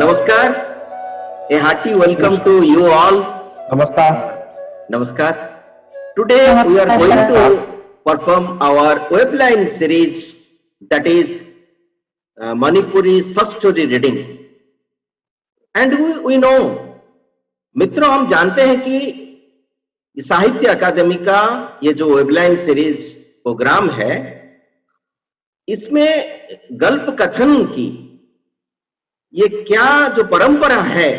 Namaskar. A hearty welcome to you all. Namaskar. Namaskar. Today we are going to perform our webline series, that is Manipuri story reading. And we know, मित्रों, हम जानते हैं कि साहित्य अकादमी का ये जो वेबलाइन सीरीज प्रोग्राम है, इसमें गल्प कथन की ये क्या जो परंपरा है,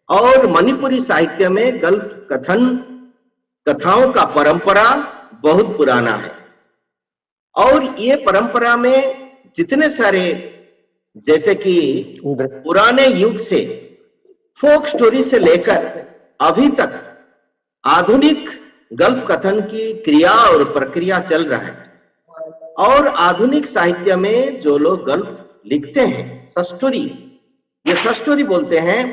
और मणिपुरी साहित्य में गल्प कथन कथाओं का परंपरा बहुत पुराना है। और ये परंपरा में जितने सारे, जैसे कि पुराने युग से फोक स्टोरी से लेकर अभी तक आधुनिक गल्प कथन की क्रिया और प्रक्रिया चल रहा है। और आधुनिक साहित्य में जो लोग गल्प लिखते हैं, सस्टोरी, ये सस्टोरी बोलते हैं।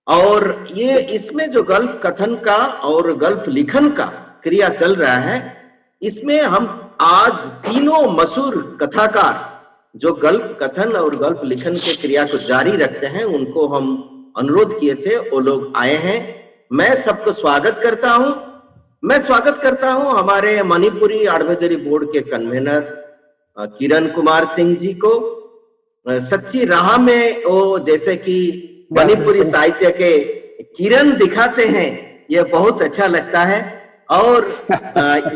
और ये इसमें जो गल्प कथन का और गल्प लिखन का क्रिया चल रहा है, इसमें हम आज तीनों मशहूर कथाकार जो गल्प कथन और गल्प लिखन के क्रिया को जारी रखते हैं, उनको हम अनुरोध किए थे, वो लोग आए हैं। मैं सबको स्वागत करता हूं। मैं स्वागत करता हूं हमारे मणिपुरी एडवाइजरी बोर्ड के कन्वेनर किरण कुमार सिंह जी को। सच्ची राह में वो जैसे कि मणिपुरी साहित्य के किरण दिखाते हैं, ये बहुत अच्छा लगता है। और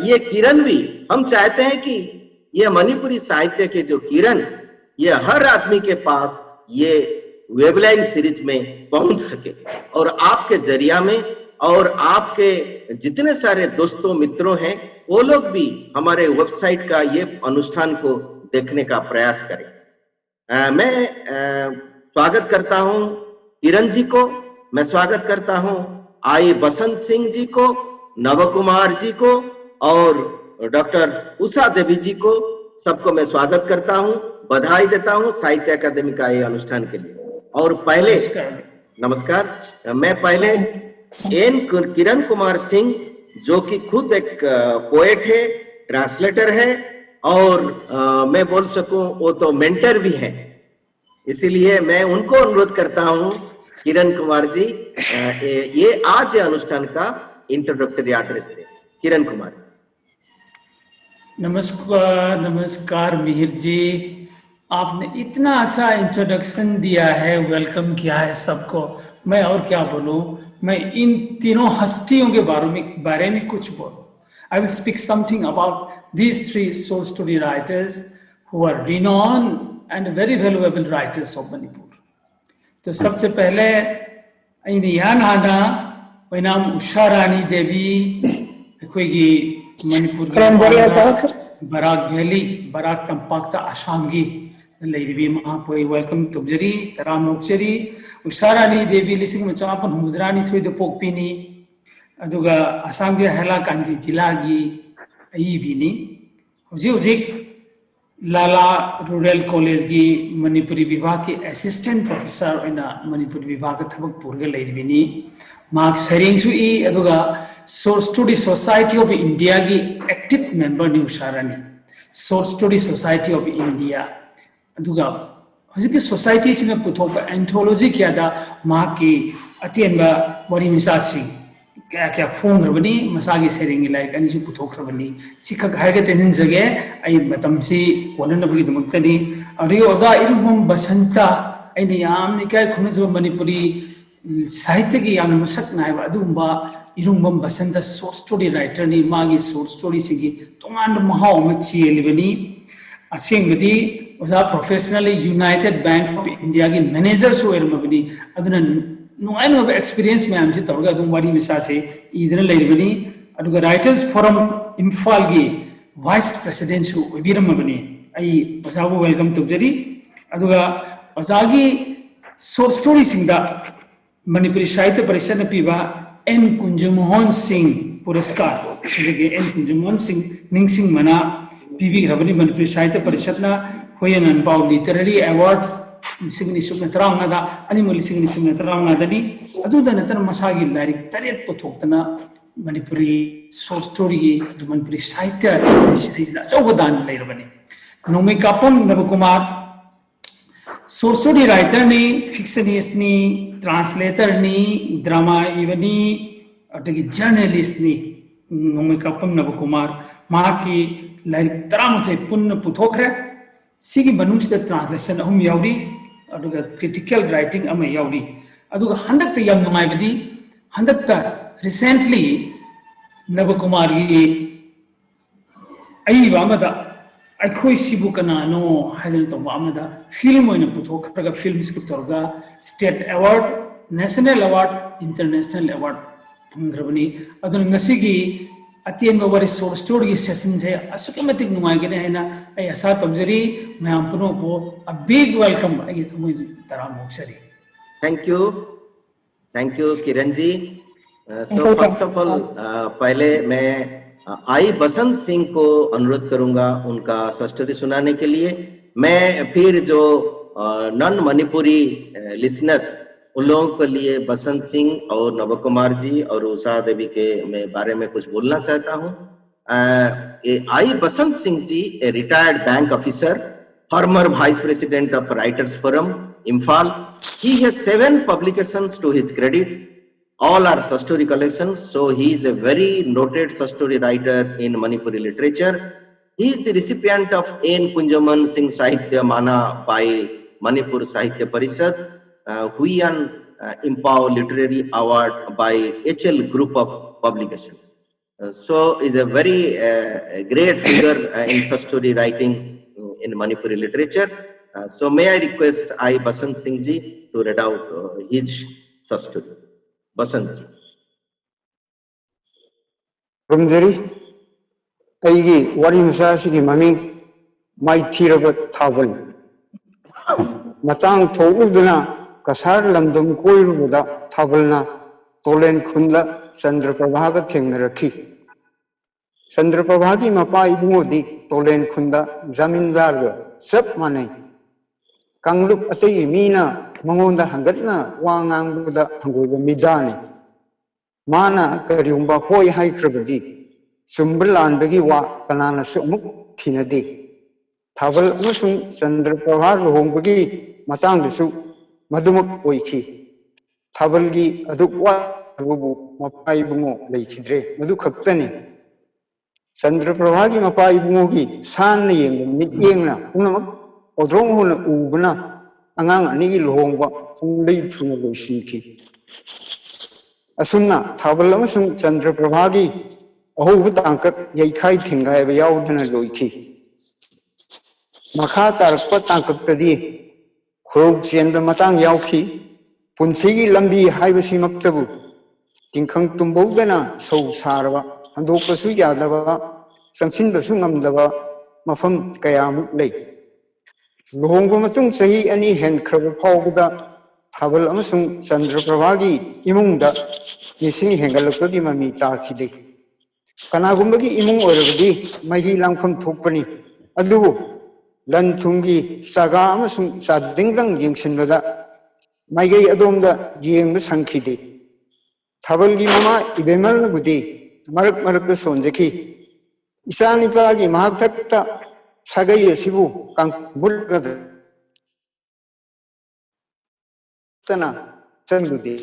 ये किरण भी हम चाहते हैं कि ये मणिपुरी साहित्य के जो किरण, ये हर आदमी के पास ये वेबलाइन सीरीज में पहुंच सके, और आपके जरिया में, और आपके जितने सारे दोस्तों मित्रों हैं, वो लोग भी हमारे वेबसाइट का ये अनुष्ठान को देखने का प्रयास करें। मैं स्वागत करता हूं किरण जी को, मैं स्वागत करता हूं आई बसंत सिंह जी को, नव कुमार जी को, और डॉक्टर उषा देवी जी को। सबको मैं स्वागत करता हूं, बधाई देता हूं साहित्य अकादमी का ये अनुष्ठान के लिए। और पहले नमस्कार, मैं पहले एन किरण कुमार सिंह, जो कि खुद एक पोएट है, ट्रांसलेटर है, और मैं बोल सकूं वो तो मेंटर भी है, इसीलिए मैं उनको अनुरोध करता हूं, किरण कुमार जी, ये आज अनुष्ठान का इंट्रोडक्टरी एड्रेस दे। किरण कुमार जी। नमस्कार। नमस्कार मिहिर जी, आपने इतना अच्छा इंट्रोडक्शन दिया है, वेलकम किया है सबको। मैं और क्या बोलूं, मैं इन तीनों हस्तियों के बारे में कुछ बोलूं। I will speak something about these three short story writers who are renowned and very valuable writers of Manipur. तो सबसे पहले यहाँ नाना नाम उषा रानी देवी, अखोगी मणिपुर बराक वैली, बराक तंपाक्ता आसामगी लेरिबी महापोई वेलकम तुमजरी तराम नोक्चरी। उषा रानी देवी लिसिंग में चौपन हुद्रानी थोड़ी दो पोकपीनी, अदुगा आसाम के हैलाकांडी जिला की अईबीनी, हुजी लाला रूरल कॉलेज की मणिपुरी विभाग की असिस्टेंट प्रोफेसर होना मणिपुरी विभाग का थबक पूर्गे लेरिबीनी। मार्क सरिंग सुई, अदुगा short story society of India की एक्टिव मेंबर नी Usha Rani. Short story society of India, अदुगा हुजी की सोसाइटी से में पुथोप एंथोलॉजी किया दा, माँ की अत्यंत बड़ी मिसासी क्या क्या फोंग रबनी मसागी सेरिंग लाइक अनिसु पुथोक रबनी सिखा घाय के तेजिन जगह आई मतमसी वनन बगी दमक्तनी। अरे ओजा इरुम बसंता आई याम निकाय खुमजो मणिपुरी साहित्य की याम मसक नायबा अदुबा इरुम बसंता शॉर्ट स्टोरी राइटर नि मागी शॉर्ट स्टोरी सिगी तोंगान महाव मची लिबनी। असेंगदी ओजा professionally United bank of India की मैनेजर सो एरमबनी, अदुना नुआइनो एक्सपीरियंस में हमसे तौर का वारी मिसा से इधर लेरबनी। अदुगा राइटर्स फोरम इम्फाल की वाइस प्रेसिडेंट सु विरमबनी, आई ओजाबो welcome तुजरी। अदुगा ओजागी short story सिंदा Manipuri Sahitya परिषद ने पीबा एन कुंजमोहन सिंह पुरस्कार, जगे एन कुंजमोहन सिंह निंगसिंग मना पीबी रबनी मणिपुरी साहित्य परिषद ना होयन अनबाउ लिटरेरी अवार्ड्स लिसिंग निसुम तरांगदा अनिमल लिसिंग निसुम तरांगदानी अदुदा नतन मसागी लाइक तरेट पुथोक्तना मणिपुरी शॉर्ट स्टोरी की मणिपुरी साहित्य अचौबदान लेरबनी। नोमी कापम नव कुमार शॉर्ट स्टोरी राइटर ने, फिक्शनिस्ट ने, ट्रांसलेटर ने, ड्रामा इवनी अटकी जर्नलिस्ट ने नोंमै कापम नबकुमार माकी लाइक तरामथे पुन्न पुथोखरे सिगी मनुष्य ट्रांसलेशन अहम यावरी अदुगा क्रिटिकल राइटिंग अमा यावरी अदुगा हंदकता याम नुंगाइबदी हंदकता रिसेंटली नबकुमार की अईबा अमदा अखोई सिबु कनानो हाइदन तो अमदा फिल्म ओइना पुथोखरगा फिल्म स्क्रिप्ट तोरगा state award national award international award फंग्रबनी अदुन ngasiगी अतेंबा वारी शॉर्ट स्टोरी सेशन से असुके मतिक नुंगाइगने हैना आई आशा तमजरी मैम पुनो को अ बिग वेलकम आई थमुई तरा मोक्सरी thank you Kiran ji so first of all पहले मैं आई बसंत सिंह को अनुरोध करूंगा उनका स्टोरी सुनाने के लिए। मैं फिर जो नॉन मणिपुरी लिसनर्स उन लोगों के लिए बसंत सिंह और नवकुमार जी और उषा देवी के बारे में कुछ बोलना चाहता हूं। I Basant Singh ji a retired bank officer, former vice president of Writers Forum, Imphal. He has 7 publications to his credit. All are story collections. So he is a very noted story writer in Manipuri literature. He is the recipient of N. Kunjaman Singh Sahitya Mana by Manipur Sahitya Parishad, Huiyan Impao Literary Award by HL Group of Publications. So is a very great figure in story writing in Manipuri literature. So may I request I Basant Singh ji to read out his story. Basant ji. Rumjari, aigi wari masasi ki mami mai thirabat thaval. Matang thogu duna kasar lamdum koiru buda thavalna tolen khunda Chandra Prabha ka thengna rakhi. Chandra Prabha ki mapa ibungodi tolen khunda zamindar ga sab manai. Kanglup atai mina mangonda hangatna wangang buda hangoba midani. Mana kariumba hoi hai krabadi sumberlan bagi wa kanana sumuk thinadi thaval amasung Chandra Prabha lohong bagi matang desu madumuk oiki thaval gi aduk wa bubu mapai bungo leikidre madu khaktani Chandra Prabha gi mapai bungo gi san na yeng mit yeng na unamak odrong hona ubna angang ani gi lohong ba funglei thuna loisinki असुन्ना थावल अमसुंग चंद्र प्रभा की अहोब तांकक यैखाई थिंगाय याउदना लोइखी मखा तारक तांकक तदी खुरोग चेंद मतांग याउखी पुंसीगी लंबी हाइबसी मक्तबु तिंखंग तुंबौदना सौ सारवा हंदोकसु यादवा संसिनबसु ngамदवा मफम कयामुक लै लुहोंगबा मतुंग सही अनि हेनख्रब फावबदा थावल अमसुंग चंद्र प्रभा की इमुंगदा निसिंग हेंगलपगी ममी ताखिदे कनागुंबगी इमुंग ओरबदी मही लांगफम थोकपनी अदुबु लन थुंगी सागा अमसुंग सादिंगदंग येंगसिनबदा माइगई अदोमदा येंगब संखिदे थावलगी ममा इबेमलनबुदी मरक मरक सोंजखी इसानिपागी महाक्तक्ता सागई असिबु कांगबुलगद तना चंगुदे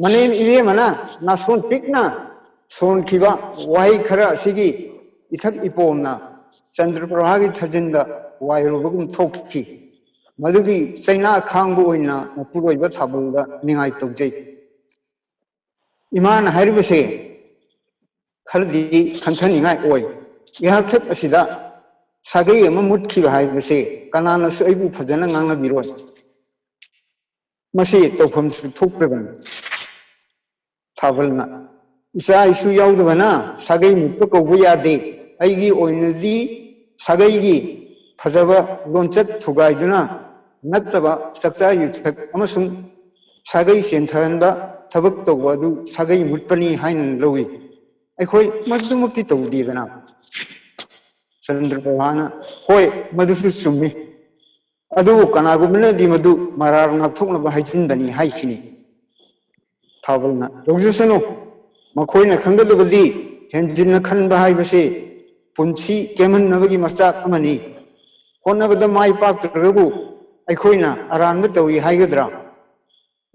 मने इवे मना ना सोन पिकना सोन खिबा वाई खरा सिगी इथक इपोमना चंद्र प्रभा की थजिंदा वायरोबगुम थोकखी मदुगी चैना खांगबु ओइना मपुरोइबा थाबुगा निंगाइ तौजै इमान हारिबसे खरदी खंथनिंगाइ ओइ यहाथक असिदा सागै अमा मुटखिबा हाइबसे कनानासु अइबु फजना ngang बिरोय मसी तौफम थोकतबन थावलना इसा इशु याउदबना सागै मुक्त कौबु यादे अइगी ओइनदी सागैगी फजबा लोंचत थुगाइदुना नत्तबा सक्चा युथक अमसुंग सागै सेंथनदा थबक तौबदु सागै मुटपनी हाइन लौई अखोई मदुमुक्ति तौदीदना चंद्र प्रभाना होय मदुसु सुम्मी अदु कनागुमनदी मदु मरार नाथोकनबा हाइचिनबनी हाइखिनी थावलना लौजसनु मखोइना खंगदबदी हेंजिन खनबा हाइबसे पुंसी केमन्नबगी मचाक अमनी ꯍꯣꯠꯅꯕꯗ ꯃꯥꯏ ꯄꯥꯛꯇ꯭ꯔꯒꯕꯨ ꯑꯩꯈꯣꯏꯅ ꯑꯔꯥꯟꯕ ꯇꯧꯏ ꯍꯥꯏꯒꯗ꯭ꯔꯥ?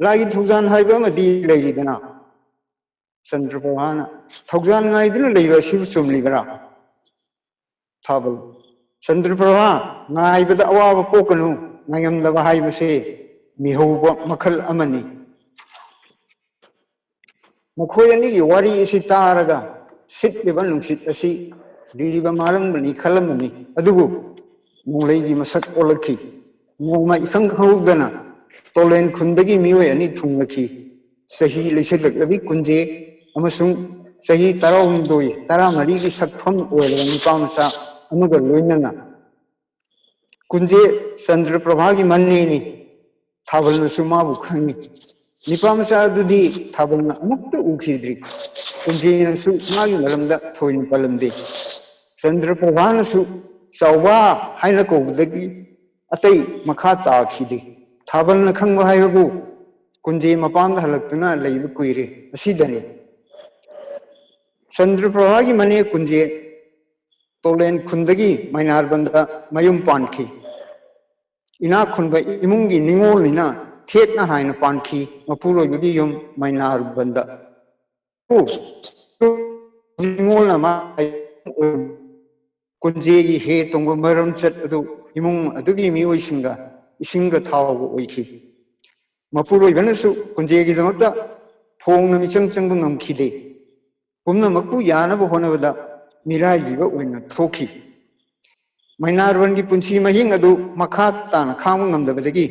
ꯂꯥꯏꯒꯤ ꯊꯧꯖꯥꯟ ꯍꯥꯏꯕ ꯑꯃꯗꯤ ꯂꯩꯔꯤꯗꯅ ꯆꯟꯗ꯭ꯔꯄ꯭ꯔꯚꯥꯅ ꯊꯧꯖꯥꯟ ꯉꯥꯏꯗꯨꯅ ꯂꯩꯕ ꯑꯁꯤꯕꯨ ꯆꯨꯝꯂꯤꯕꯔꯥ? ꯊꯥꯕꯜ ꯆꯟꯗ꯭ꯔꯄ꯭ꯔꯚꯥ ꯉꯥꯏꯕꯗ ꯑꯋꯥꯕ ꯄꯣꯛꯀꯅꯨ, ꯉꯥꯏꯉꯝꯗꯕ ꯍꯥꯏꯕꯁꯦ ꯃꯤꯍꯧꯕ ꯃꯈꯜ ꯑꯃꯅꯤ. ꯃꯈꯣꯏ ꯑꯅꯤꯒꯤ ꯋꯥꯔꯤ ꯑꯁꯤ ꯇꯥꯔꯒ ꯁꯤꯠꯂꯤꯕ ꯅꯨꯡꯁꯤꯠ ꯑꯁꯤ ꯂꯤꯔꯤꯕ ꯃꯥꯂꯪꯕꯅꯤ ꯈꯜꯂꯝꯕꯅꯤ. ꯑꯗꯨꯕꯨ ꯅꯣꯡꯂꯩꯒꯤ ꯃꯁꯛ ꯑꯣꯜꯂꯛꯈꯤ. ꯅꯣꯡꯃ ꯏꯈꯪ ꯈꯪꯍꯧꯗꯅ ꯇꯣꯂꯦꯟ ꯈꯨꯟꯗꯒꯤ ꯃꯤꯑꯣꯏ ꯑꯅꯤ ꯊꯨꯡꯂꯈꯤ. ꯆꯍꯤ ꯂꯩꯁꯜꯂꯛꯂꯕꯤ ꯀꯨꯟꯖꯦ ꯑꯃꯁꯨꯡ ꯆꯍꯤ 19-24ꯒꯤ ꯁꯛꯐꯝ ꯑꯣꯏꯔꯕ ꯅꯨꯄꯥ ꯃꯆꯥ ꯑꯃꯒ ꯂꯣꯏꯅꯅ. ꯀꯨꯟꯖꯦ ꯆꯟꯗ꯭ꯔꯄ꯭ꯔꯚꯥꯒꯤ ꯃꯅꯦꯅꯤ. ꯊꯥꯕꯜꯅꯁꯨ ꯃꯥꯕꯨ ꯈꯪꯉꯤ. ꯅꯨꯄꯥ ꯃꯆꯥ ꯑꯗꯨꯗꯤ ꯊꯥꯕꯜꯅ ꯑꯃꯨꯛꯇ ꯎꯈꯤꯗ꯭ꯔꯤ. ꯀꯨꯟꯖꯦꯅꯁꯨ ꯃꯥꯒꯤ ꯃꯔꯝꯗ ꯊꯣꯏꯅ ꯄꯜꯂꯝꯗꯦ. ꯆꯟꯗ꯭ꯔꯄ꯭ꯔꯚꯥꯅꯁꯨ ꯆꯥꯎꯕ ꯍꯥꯏꯅ ꯀꯧꯕꯗꯒꯤ ꯑꯇꯩ ꯃꯈꯥ ꯇꯥꯈꯤꯗꯦ. ꯊꯥꯕꯜꯅ ꯈꯪꯕ ꯍꯥꯏꯕꯕꯨ ꯀꯨꯟꯖꯦ ꯃꯄꯥꯝꯗ ꯍꯜꯂꯛꯇꯨꯅ ꯂꯩꯕ ꯀꯨꯏꯔꯦ ꯑꯁꯤꯗꯅꯤ. ꯆꯟꯗ꯭ꯔꯄ꯭ꯔꯚꯥꯒꯤ ꯃꯅꯦ ꯀꯨꯟꯖꯦ ꯇꯣꯂꯦꯟ ꯈꯨꯟꯗꯒꯤ ꯃꯩꯅꯥꯔꯕꯟꯗ ꯃꯌꯨꯝ ꯄꯥꯟꯈꯤ. ꯏꯅꯥꯛ ꯈꯨꯟꯕ ꯏꯃꯨꯡꯒꯤ ꯅꯤꯡꯉꯣꯜꯅꯤꯅ ꯊꯦꯠꯅ ꯍꯥꯏꯅ ꯄꯥꯟꯈꯤ ꯃꯄꯨꯔꯣꯏꯕꯒꯤ ꯌꯨꯝ ꯃꯩꯅꯥꯔꯕꯟꯗ. ꯅꯤꯡꯉꯣꯜꯅ ꯀꯨꯟꯖꯦꯒꯤ ꯍꯦ ꯇꯣꯡꯕ ꯃꯔꯝꯆꯠ ꯑꯗꯨ ꯏꯃꯨꯡ ꯑꯗꯨꯒꯤ ꯃꯤꯑꯣꯏꯁꯤꯡꯒ ꯏꯁꯤꯡꯒ ꯊꯥꯎꯒ ꯑꯣꯏꯈꯤ. ꯃꯄꯨꯔꯣꯏꯕꯅꯁꯨ ꯀꯨꯟꯖꯦꯒꯤꯗꯃꯛꯇ ꯐꯣꯡꯅ ꯃꯤꯆꯪ ꯆꯪꯕ ꯉꯝꯈꯤꯗꯦ. ꯄꯨꯝꯅꯃꯛꯄꯨ ꯌꯥꯅꯕ ꯍꯣꯠꯅꯕꯗ ꯃꯤꯔꯥꯏꯕꯤꯕ ꯑꯣꯏꯅ ꯊꯣꯛꯈꯤ. ꯃꯩꯅꯥꯔꯕꯟꯒꯤ ꯄꯨꯟꯁꯤ ꯃꯍꯤꯡ ꯑꯗꯨ ꯃꯈꯥ ꯇꯥꯅ ꯈꯥꯡꯕ ꯉꯝꯗꯕꯗꯒꯤ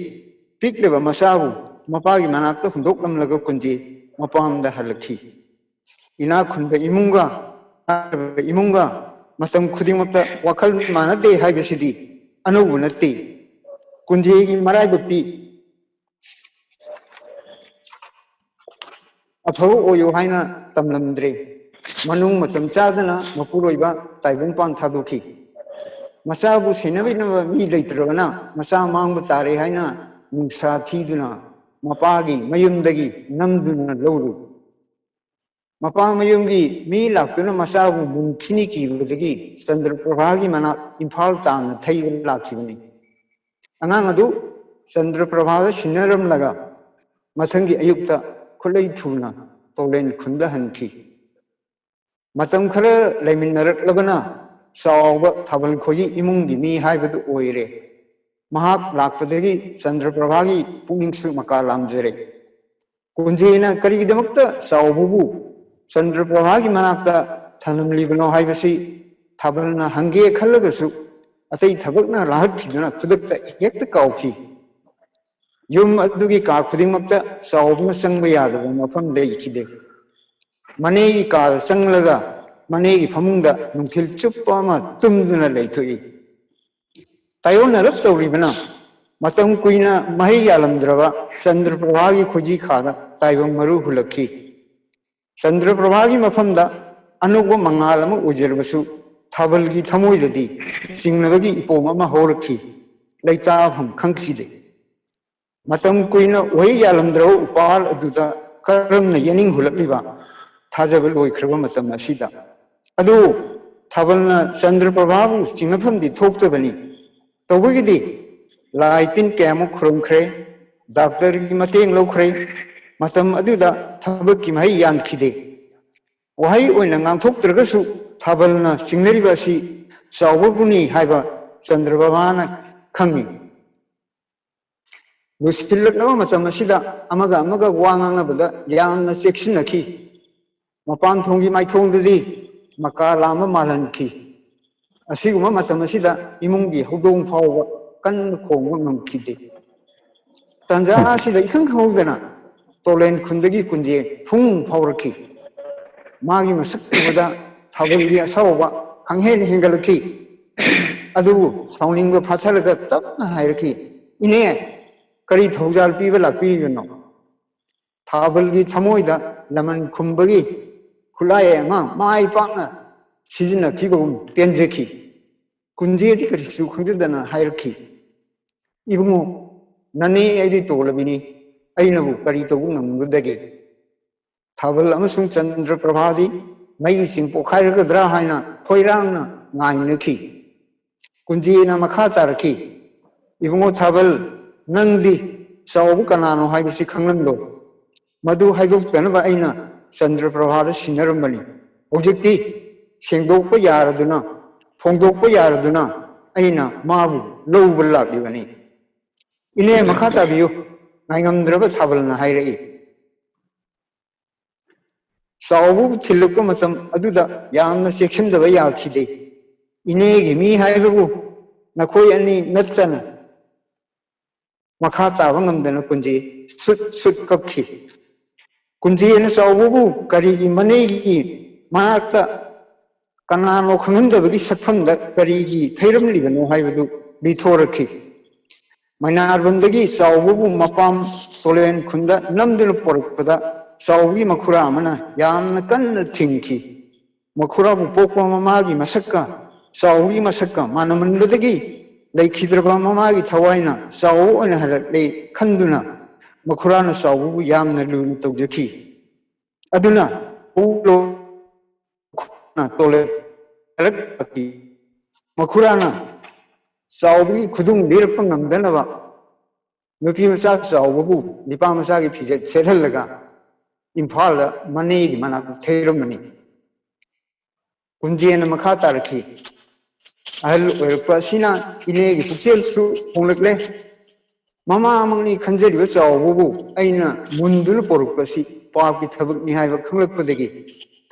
ꯄꯤꯛꯂꯤꯕ ꯃꯆꯥꯕꯨ ꯃꯄꯥꯒꯤ ꯃꯅꯥꯛꯇ ꯍꯨꯟꯗꯣꯛꯂꯝꯂꯒ ꯀꯨꯟꯖꯦ ꯃꯄꯥꯝꯗ ꯍꯜꯂꯛꯈꯤ. ꯏꯅꯥꯛ ꯈꯨꯟꯕ ꯏꯃꯨꯡꯒ ꯃꯇꯝ ꯈꯨꯗꯤꯡꯃꯛꯇ ꯋꯥꯈꯜ ꯃꯥꯟꯅꯗꯦ ꯍꯥꯏꯕꯁꯤꯗꯤ ꯑꯅꯧꯕ ꯅꯠꯇꯦ. ꯀꯨꯟꯖꯦꯒꯤ ꯃꯔꯥꯏꯕꯛꯇꯤ ꯑꯐꯕ ꯑꯣꯏꯌꯨ ꯍꯥꯏꯅ ꯇꯝꯂꯝꯗ꯭ꯔꯦ. ꯃꯅꯨꯡ ꯃꯇꯝ ꯆꯥꯗꯅ ꯃꯄꯨꯔꯣꯏꯕ ꯇꯥꯏꯕꯪꯄꯥꯟ ꯊꯥꯗꯣꯛꯈꯤ. ꯃꯆꯥꯕꯨ ꯁꯦꯟꯅꯕꯤꯅꯕ ꯃꯤ ꯂꯩꯇ꯭ꯔꯕꯅ ꯃꯆꯥ ꯃꯥꯡꯕ ꯇꯥꯔꯦ ꯍꯥꯏꯅ ꯅꯨꯡꯁꯥ ꯊꯤꯗꯨꯅ ꯃꯄꯥꯒꯤ ꯃꯌꯨꯝꯗꯒꯤ ꯅꯝꯗꯨꯅ ꯂꯧꯔꯨ. ꯃꯄꯥ ꯃꯌꯨꯝꯒꯤ ꯃꯤ ꯂꯥꯛꯇꯨꯅ ꯃꯆꯥꯕꯨ ꯃꯨꯡꯈꯤꯅꯤ ꯀꯤꯕꯗꯒꯤ ꯆꯟꯗ꯭ꯔꯄ꯭ꯔꯚꯥꯒꯤ ꯃꯅꯥꯛ ꯏꯝꯐꯥꯜ ꯇꯥꯟꯅ ꯊꯩꯕ ꯂꯥꯛꯈꯤꯕꯅꯤ. ꯑꯉꯥꯡ ꯑꯗꯨ ꯆꯟꯗ꯭ꯔꯄ꯭ꯔꯚꯥꯗ ꯁꯤꯟꯅꯔꯝꯂꯒ ꯃꯊꯪꯒꯤ ꯑꯌꯨꯛꯇ ꯈꯨꯠꯂꯩ ꯊꯨꯅ ꯇꯣꯂꯦꯟ ꯈꯨꯟꯗ ꯍꯟꯈꯤ. ꯃꯇꯝ ꯈꯔ ꯂꯩꯃꯤꯟꯅꯔꯛꯂꯕꯅ ꯆꯥꯎꯕ ꯊꯥꯕꯜ ꯈꯣꯏꯒꯤ ꯏꯃꯨꯡꯒꯤ ꯃꯤ ꯍꯥꯏꯕꯗꯨ ꯑꯣꯏꯔꯦ. ꯃꯍꯥꯛ ꯂꯥꯛꯄꯗꯒꯤ ꯆꯟꯗ꯭ꯔꯄ꯭ꯔꯚꯥꯒꯤ ꯄꯨꯛꯅꯤꯡꯁꯨ ꯃꯀꯥ ꯂꯥꯝꯖꯔꯦ. ꯀꯨꯟꯖꯦꯅ ꯀꯔꯤꯒꯤꯗꯃꯛꯇ ꯆꯥꯎꯕꯕꯨ ꯆꯟꯗ꯭ꯔꯄ꯭ꯔꯚꯥꯒꯤ ꯃꯅꯥꯛꯇ ꯊꯅꯝꯂꯤꯕꯅꯣ ꯍꯥꯏꯕꯁꯤ ꯊꯥꯕꯜꯅ ꯍꯪꯒꯦ ꯈꯜꯂꯒꯁꯨ ꯑꯇꯩ ꯊꯕꯛꯅ ꯂꯥꯍꯠꯈꯤꯗꯨꯅ ꯈꯨꯗꯛꯇ ꯍꯦꯛꯇ ꯀꯥꯎꯈꯤ. ꯌꯨꯝ ꯑꯗꯨꯒꯤ ꯀꯥ ꯈꯨꯗꯤꯡꯃꯛꯇ ꯆꯥꯎꯕꯅ ꯆꯪꯕ ꯌꯥꯗꯕ ꯃꯐꯝ ꯂꯩꯈꯤꯗꯦ. ꯃꯅꯦꯒꯤ ꯀꯥꯗ ꯆꯪꯂꯒ ꯃꯅꯦꯒꯤ ꯐꯃꯨꯡꯗ ꯅꯨꯡꯊꯤꯜ ꯆꯨꯞꯄ ꯑꯃ ꯇꯨꯝꯗꯨꯅ ꯂꯩꯊꯣꯛꯏ. ꯇꯥꯏꯑꯣꯟꯅꯔꯞ ꯇꯧꯔꯤꯕꯅ ꯃꯇꯝ ꯀꯨꯏꯅ ꯃꯍꯩ ꯌꯥꯜꯂꯝꯗ꯭ꯔꯕ ꯆꯟꯗ꯭ꯔꯄ꯭ꯔꯚꯥꯒꯤ ꯈꯨꯖꯤ ꯈꯥꯗ ꯇꯥꯏꯕꯪ ꯃꯔꯨ ꯍꯨꯜꯂꯛꯈꯤ. ꯆꯟꯗ꯭ꯔꯄ꯭ꯔꯚꯥꯒꯤ ꯃꯐꯝꯗ ꯑꯅꯧꯕ ꯃꯉꯥꯜ ꯑꯃ ꯑꯣꯏꯖꯔꯕꯁꯨ ꯊꯥꯕꯜꯒꯤ ꯊꯃꯣꯏꯗꯗꯤ ꯆꯤꯡꯅꯕꯒꯤ ꯏꯄꯣꯝ ꯑꯃ ꯍꯧꯔꯛꯈꯤ. ꯂꯩꯇꯥꯐꯝ ꯈꯪꯈꯤꯗꯦ. ꯃꯇꯝ ꯀꯨꯏꯅ ꯎꯍꯩ ꯌꯥꯜꯂꯝꯗ꯭ꯔꯕ ꯎꯄꯥꯜ ꯑꯗꯨꯗ ꯀꯔꯝꯅ ꯌꯦꯅꯤꯡ ꯍꯨꯜꯂꯛꯂꯤꯕ ꯊꯥꯖꯕ ꯂꯣꯏꯈ꯭ꯔꯕ ꯃꯇꯝ ꯑꯁꯤꯗ. ꯑꯗꯨ ꯊꯥꯕꯜꯅ ꯆꯟꯗ꯭ꯔꯄ꯭ꯔꯚꯥꯕꯨ ꯆꯤꯡꯅꯐꯝꯗꯤ ꯊꯣꯛꯇꯕꯅꯤ. ꯇꯧꯕꯒꯤꯗꯤ ꯂꯥꯏ ꯇꯤꯟ ꯀꯌꯥꯃꯨꯛ ꯈꯨꯔꯨꯝꯈ꯭ꯔꯦ, ꯗꯥꯛꯇꯔꯒꯤ ꯃꯇꯦꯡ ꯂꯧꯈ꯭ꯔꯦ. ꯃꯇꯝ ꯑꯗꯨꯗ ꯊꯕꯛꯀꯤ ꯃꯍꯩ ꯌꯥꯟꯈꯤꯗꯦ. ꯋꯥꯍꯩ ꯑꯣꯏꯅ ꯉꯥꯡꯊꯣꯛꯇ꯭ꯔꯒꯁꯨ ꯊꯥꯕꯜꯅ ꯆꯤꯡꯅꯔꯤꯕ ꯑꯁꯤ ꯆꯥꯎꯕꯕꯨꯅꯤ ꯍꯥꯏꯕ ꯆꯟꯗ꯭ꯔꯄ꯭ꯔꯚꯥꯅ ꯈꯪꯉꯤ. ꯂꯨꯁꯤꯜꯂꯛꯂꯕ ꯃꯇꯝ ꯑꯁꯤꯗ ꯑꯃꯒ ꯑꯃꯒ ꯋꯥ ꯉꯥꯡꯅꯕꯗ ꯌꯥꯝꯅ ꯆꯦꯛꯁꯤꯟꯅꯈꯤ. ꯃꯄꯥꯟ ꯊꯣꯡꯒꯤ ꯃꯥꯏꯊꯣꯡꯗꯗꯤ ꯃꯀꯥ ꯂꯥꯝꯕ ꯃꯥꯜꯍꯟꯈꯤ. ꯑꯁꯤꯒꯨꯝꯕ ꯃꯇꯝ ꯑꯁꯤꯗ ꯏꯃꯨꯡꯒꯤ ꯍꯧꯗꯣꯡ ꯐꯥꯎꯕ ꯀꯟꯅ ꯈꯣꯡꯕ ꯉꯝꯈꯤꯗꯦ. ꯇꯟꯖꯥ ꯑꯁꯤꯗ ꯏꯈꯪ ꯈꯪꯍꯧꯗꯅ ꯇꯣꯂꯦꯟ ꯈꯨꯟꯗꯒꯤ ꯀꯨꯟꯖꯦ ꯐꯨꯡ ꯐꯥꯎꯔꯛꯈꯤ. ꯃꯥꯒꯤ ꯃꯁꯛ ꯎꯕꯗ ꯊꯥꯕꯜꯒꯤ ꯑꯁꯥꯎꯕ ꯈꯪꯍꯦꯟ ꯍꯦꯟꯒꯠꯂꯛꯈꯤ. ꯑꯗꯨꯕꯨ ꯁꯥꯎꯅꯤꯡꯕ ꯐꯥꯊꯔꯒ ꯇꯞꯅ ꯍꯥꯏꯔꯛꯈꯤ, ꯏꯅꯦ, ꯀꯔꯤ ꯊꯧꯖꯥꯜ ꯄꯤꯕ ꯂꯥꯛꯄꯤꯔꯤꯕꯅꯣ? ꯊꯥꯕꯜꯒꯤ ꯊꯃꯣꯏꯗ ꯂꯃꯟ ꯈꯨꯝꯕꯒꯤ ꯈꯨꯠꯂꯥꯏ ꯑꯃ ꯃꯥꯏ ꯄꯥꯛꯅ ꯁꯤꯖꯤꯟꯅꯈꯤꯕꯒꯨꯝ ꯄꯦꯟꯖꯈꯤ. ꯀꯨꯟꯖꯦꯗꯤ ꯀꯔꯤꯁꯨ ꯈꯪꯖꯗꯅ ꯍꯥꯏꯔꯛꯈꯤ, ꯏꯕꯨꯡꯉꯣ, ꯅꯅꯦ ꯑꯩꯗꯤ ꯇꯣꯂꯕꯤꯅꯤ. ꯑꯩꯅꯕꯨ ꯀꯔꯤ ꯇꯧꯕ ꯉꯝꯒꯗꯒꯦ? ꯊꯥꯕꯜ ꯑꯃꯁꯨꯡ ꯆꯟꯗ꯭ꯔꯄ꯭ꯔꯚꯥꯗꯤ ꯃꯩꯁꯤꯡ ꯄꯣꯛꯈꯥꯏꯔꯒꯗ꯭ꯔꯥ ꯍꯥꯏꯅ ꯈꯣꯏꯔꯥꯡꯅ ꯉꯥꯏꯅꯈꯤ. Kunjina makha tarki. Ibungo thabal nangdi saubu kanano haibisi khanglamlo. Madu haidok tanaba aina Chandra Prabha Sinaramani. Ojikti Sengdokpa Yaraduna, Fongdokpa Yaraduna, Aina Mabu, Low Bulak. Ine makata view, Nangam Drava Tabalna Hairi. Saubu Tilukumatam Aduda, Yam section the Vayakide. Ine mi Haibu, Nakoyani Natana. Makata Vangam than a Kunji, Sut Kapki. Kunji and Saubu, Kari Manegi, Mata Kanano Kanda Sakam that Karigi, Tatum Liban, Haidu, Bitoraki. Manarbundagi, Saubu, Mapam, Tolen Kunda, Namdil Porpada, Saubi Makuramana, Yan Kan Tinki, Makurabu Poko Mamagi Masaka, Saubi Masaka, Manamundagi, Lake Hidraba Mamagi Tawaina, Sau and Lake Kanduna, Makurana Sau, Yam Nalu Togaki. Aduna, Ulo Tole, Electaki, Makurana. Saubi Kudung Dirpangam Denava Nuki Masak Saubu, Nipamasaki Pizet Setelaga, Impala, Mani, Manak, Teromani Kunji and Makataraki. I'll Prasina, Inegi, Puchel, Ponglegle Mama Mani Kanjeri was Saubu, Aina, Mundul Porpasi, Park with Habuk Nihava Kulakudegi.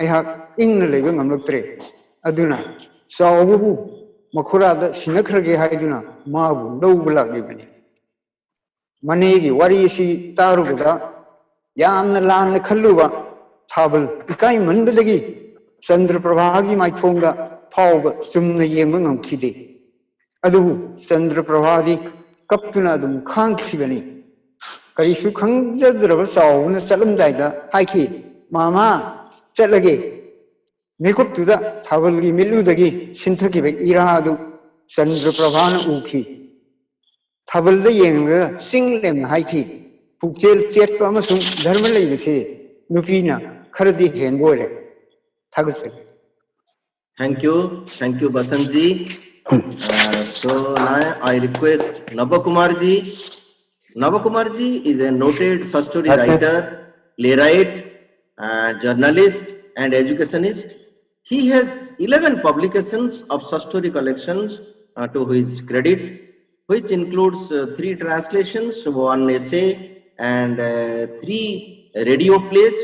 I have in the living on the tray. Aduna, Saubu. Makura the Sinakragi Haiduna, Mabu, no Bulak Gibani. Manegi, Warisi, Taruda, Yam the Lan the Kaluva, Tabel, Ikai Mundagi, Sandra Pravagi, my Tonga, Paul, Sum the Yemunum Kidi. Adu, Sandra Pravadi, Kaptunadum, Kankivani. Kaisu Kangja saw when the Salam Dida, Haiki, Mama, Selagi. Make to the Tavali Miludagi, Sintaki, Iradu, Sandra Pravana Uki. Taval the younger, sing them Haiki, Pukjel Chet Pamasum, Dharmali, say, Nupina, Karadi Henboy. Tagasek. Thank you, Basanji. So now I request Navakumarji. Navakumarji is a noted story writer, playwright, journalist, and educationist. He has 11 publications of story collections to his credit, which includes 3 translations, 1 essay, and 3 radio plays,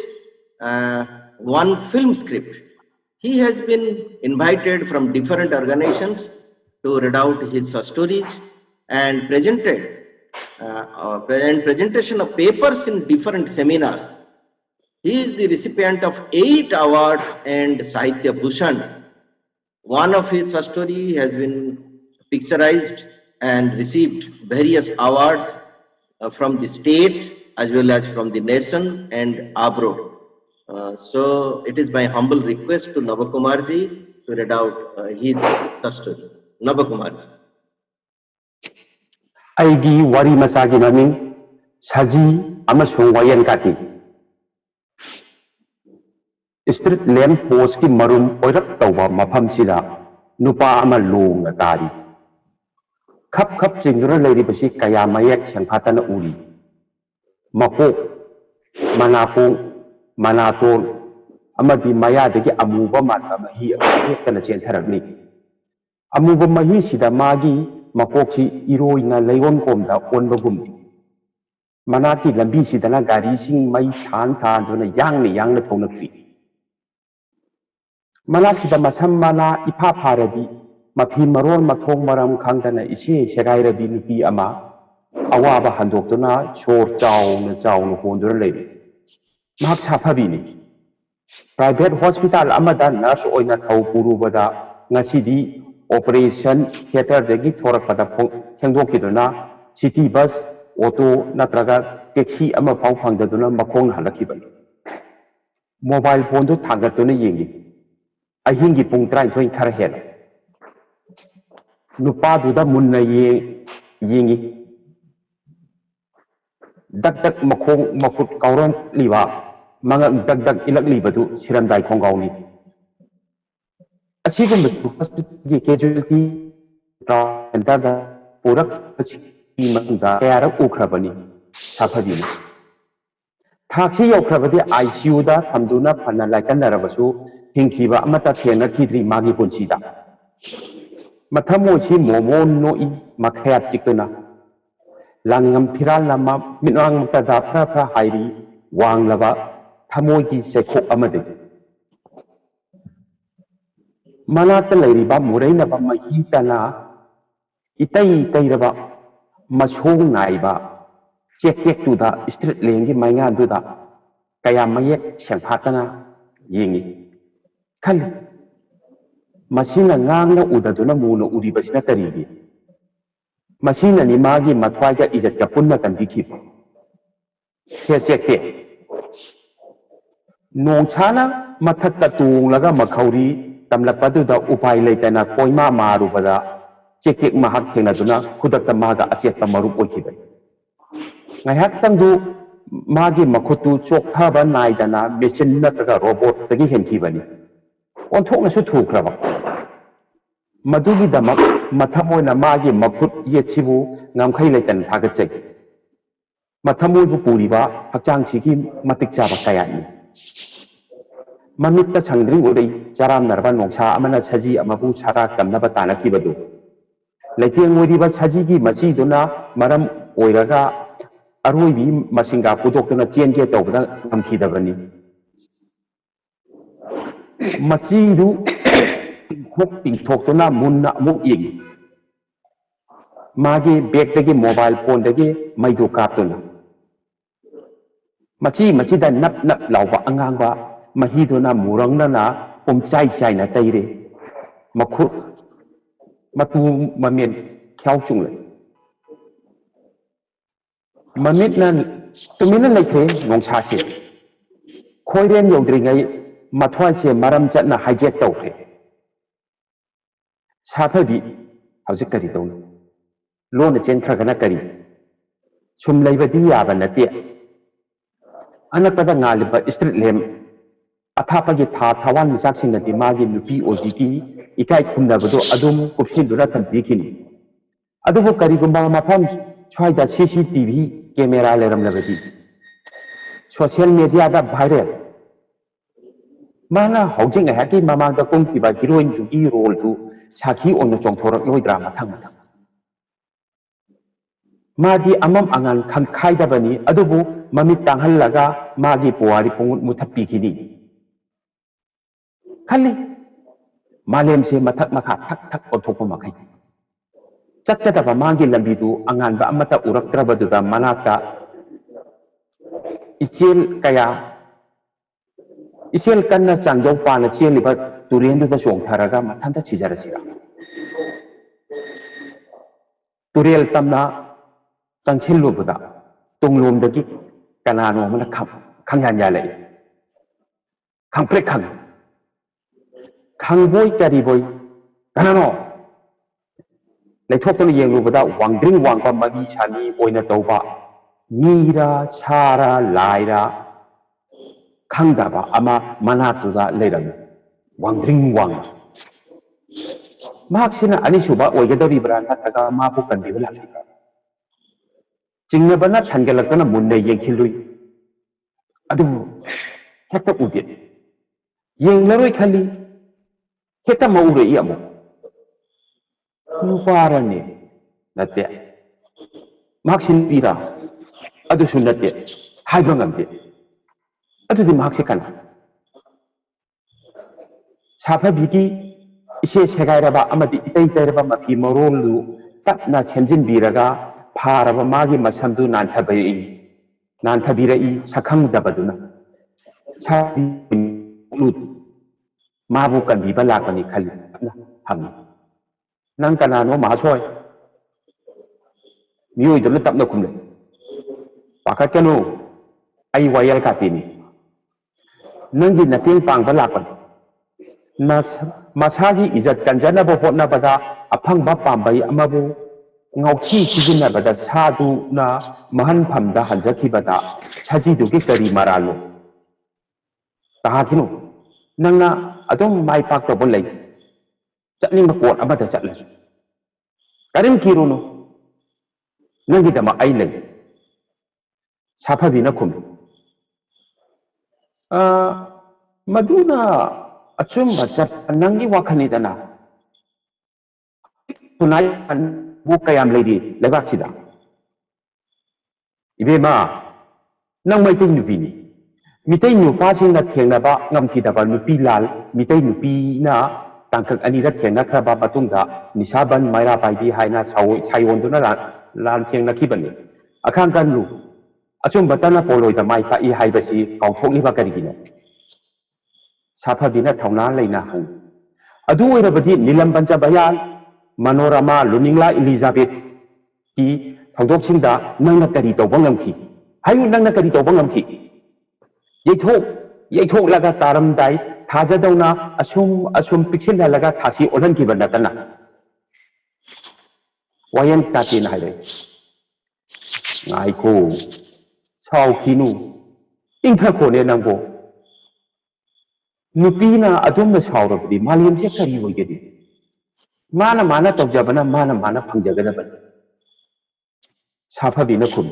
1 film script. He has been invited from different organizations to read out his stories and presentation of papers in different seminars. He is the recipient of 8 awards and Sahitya Bhushan. One of his stories has been picturized and received various awards from the state as well as from the nation and abroad. So it is my humble request to Navakumarji to read out his story. Navakumarji. Aigi wari masagi naming saji amasung wayan kati. Street lamp post ki marum oirak tawba mafam sila nupa ama long na tari. Khap khap jingdura lady basi kaya mayak sangkata na uri. Makok, manakong, manaton, amadi maya degi amuba mata mahi ak na siyan tharagni. Amuba mahi sida magi makok si iroi na layon komda onba gumdi. Manati lambi sida na gari sing may than na yang na thonakri. Manati da masam mana ipaparabi mapi maron mathong maram khangdana isi serai rabi nupi ama awaba handoktuna shor chaw na hondura lebi. Mahak sapabi ni. Private hospital amada nurse oina thau purubada ngasidi operation theater degi thorakpada thengdokiduna city bus auto natraga taxi ama pau phangdaduna makhong halakibani. Mobile phone do thangatuna yengi. Ahingi pung try to encourage Nupa do the munna yengi Dak makong makut kauron liwa, mga dak ilak liba to siranday kong gauni. Asigum betu casualty centre पूरक कयारक उख्रबनी साफदी थाक्षी यौख्रबदी ICU दा थमदुना फना लाइकनरबसु हिंखीबा अमता थेंगनखिद्री मागी पुंसीदा मथमोसी मोमो नोई मखयात चिकना लांगम फिराल लमा मिनवांग मक्तदा फ्रा फ्रा हाइरी वांगलबा थमोगी सेखो अमदे मनात लैरिबा मुरैनबा मही तना इतई तैरबा मसोंग नाइबा check check तुदा street लेंगी माइंगा दुदा कया मयेक सेंफातना येंगी खल मसीना ngang na udaduna muno uribasina karigi masina ni magi matwaiga ijat ka punna kan dikip he chekte nong chana mathak ta tung laga makhauri tamlapadu da upai leitana koima maru bada chekek mahak thengna duna khudak ta maga achek ta maru oikibai ngai hak tangdu magi makhutu choktha ba naidana machine natraga robot tagi henkibani on thokna su thukraba मधुगी दमक मथमोना मागी मखुत येचिबु ngamkhai leitan thagachai mathamoi bu puriba hakchang sigi matik chaba kayani mamitta changdring urei charam narba nongsa amana saji amabu chara kamna batana kibadu leiteng oiriba saji gi machi duna maram oiraga aroibi masinga pudokna chenje tawda ngamkhidabani machi du ting thok to na munna muk ing magi bag dagi mobile phone dagi maidu kap to na machi da nap nap lawa angang ba mahi do na murang na chai chai na taire makhu matu mamen khyau chung le mamit na tumina laithe ngong sa se khoiren yodri ngai mathwai che maram chat na hijack tawre साफबी हौजिक करी दौन loan चेंथ्रगना करी सुम लैबदी याबा नते अनकदा ngalibा street लेम अथापगी था थावान मिसाकसिंगदि मागी नुपी ओजिकी इकाई खुमनबदो अदुम कुपसिंदुना थंबीखिनी अदुबो करीगुंबा मफम स्वाइदा CCTV camera लेरमलबदी social media दा viral माना हौजिक हैकी ममांदा कुंकिबा heroine दुगी role दु साखी ओन चोंथोरक लोइद्रा मथंग मथंग मादी अमम अंगन खंखाइदबनी अदुबु ममित तांगहल्लगा मागी पुवारी पुंगुत मुथप्पीखिनी खल्ली मालेम से मथक मखा थक थक ओथोपो मखै चक्कदबा मागी लंबीदु अंगनबा अमता उरक्त्रबदुदा मनाता इचेल कया इसेल कन्ना चांगदौ पाना चेलिबा तुरेंदुदा चोंथारगा मथंदा छिजरसिरा तुरेल तमना चंगछिलुबदा तुंगलोमदगी कनानो मन खंगयान्या लै खंप्ले खंग खंगबोय करिबोय कनानो लेथोक्तन येंगलुबदा वांग्द्रिंग वांगबा मगी सानी ओइना तौबा मीरा सारा लाइरा खंगदाबा अमा मनातुदा लेरम वांग्द्रिंग वांग माक्सिना अनिसुबा ओइगदरिब्रा नत्रगा माबु कन्दिबा लाखिबा चिंगनबना छंगलकना मुन्ने येंखिलुई अदु हेक्ता उदे येंगलरोय खली हेक्ता मौरे यामो नुपारने नते माक्सिन पीरा अदु सुनते हाइबा ngamte अदुदि माक्से कना साफाबिकी इसे सेगाइरबा अमदि इतै तैरबा मफी मरोलु तपना छेंजिन बीरगा फारबा मागी मसमदु नानथबिरई सखंग दबदुना साबि माबु कनबिबा लाकनी खली हम नंग कनानो मासोय मियोइदुना तपना खुमले पाखतनो आई वायल कातिनी नंगी नतें पांगबा लाकनी मसागी इज्जत कंजनबा होटनबदा अफंगबा पांबई अमबु ngauchi siginabada sadu na mahan phamda hanjakhibada sajidugi kari maralo tahakino nangna adom mai pak to bolai chatning ba kot amada chatlasu Karim kiruno nangi dama ai lai safabi na kum maduna achum bachat nangi wakhani dana tunai bu kayam lady lebak sida ibe ma nang mai tin nupi ni mitai nu pa sing na theng na ba ngam ki da ba nupi lal mitai nupi na tangkak ani da theng na kha ba patung da nisaban maira pai di haina chaiwon tu na lan theng na ki ban ni akhang kan lu achum batana poloi da mai pa i hai ba si kau thok li ba kari gi no safa bina thauna leina hang adu oi rabadi nilam pancha bayan manorama luningla elizabeth ki thongdok singda nangna kari tawba ngamki hayu nangna kari tawba ngamki yaithok laga taram dai thaja dauna asum pixel laga thasi olan ki banatana wayan tatin hai dai ngai ko chau kinu ingtha ko ne nangbo nupina adumna saurabdi malim se kari hoigedi mana tawjabana mana phangjagada ban safabi na khum